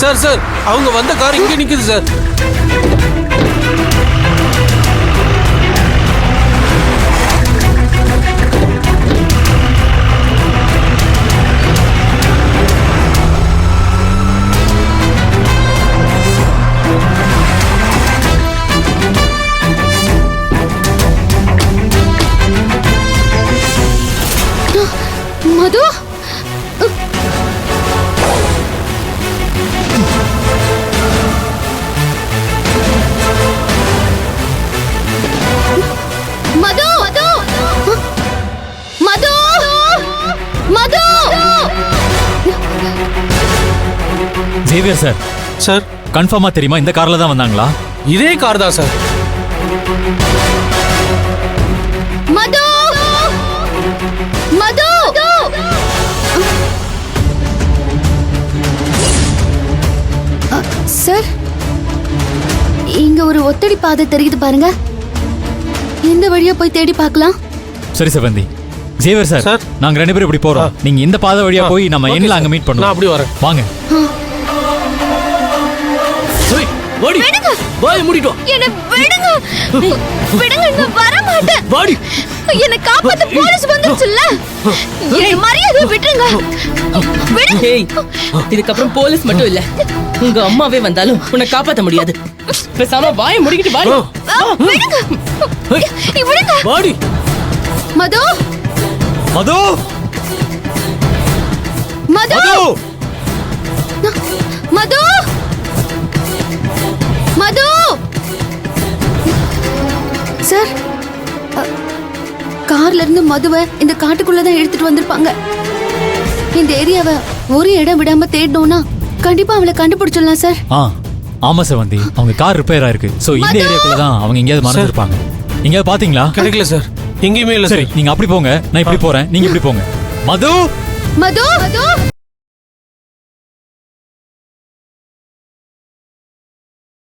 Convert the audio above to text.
Sir sir அவங்க வந்த car இங்கே நிக்குது சார். மது மது மது மது ஜேவியர் சார், சார் கன்ஃபார்மா தெரியுமா இந்த கார்ல தான் வந்தாங்களா? இதே கார் தான் சார். மது மது சார், இங்க ஒரு ஒத்தடி பாதை தெரியுது பாருங்க. இந்த வழியா போய் தேடி பார்க்கலாம். சரி செவந்தி. Xavier sir, sir. நாங்க 2 பேரும் இப்படி போறோம். நீங்க இந்த பாதை வழியா போய் நம்ம ஓகே எண்ணில் சார். அங்க மீட் நான் பண்ணலாம். அப்படி வரேன். வாங்க. ஓடி விடுங்க. வாய் மூடிட்டு வா. என்ன விடுங்க. விடுங்க, நான் வர மாட்டேன். வாடி. என்ன காப்பாத்த போலீஸ் வந்துச்சுல்ல. என்ன மரியாதை விட்டுருங்க. விடுங்க. ஏய், இதுக்கப்புறம் போலீஸ் மட்டும் இல்ல, உங்க அம்மாவே வந்தாலும் உன்னை காப்பாத்த முடியாது. பேசாம வாயை முடிக்கிட்டு வாடி. விடுங்க. விடுங்க. வாடி. மது மது மது மது மது சார், கார்ல இருந்து மதுவை இந்த காட்டுக்குள்ளதான் எடுத்துட்டு வந்திருப்பாங்க. இந்த ஏரியாவை ஒரு இடம் விடாம தேடணும்னா கண்டிப்பா அவளை கண்டுபிடிச்சிடலாம் சார். ஆமா செவந்தி, அவங்க கார் ரிப்பேர் ஆயிருக்கு. சோ இந்த ஏரியாக்குள்ள தான் அவங்க எங்கேயாவது மறந்துருப்பாங்க. எங்கேயாவது பாத்தீங்களா? கிடைக்கல சார், எங்கேயுமே இல்ல சரி, சார். நீங்க அப்படி போங்க, நான் இப்படி போறேன், நீங்க இப்படி போங்க. மது மது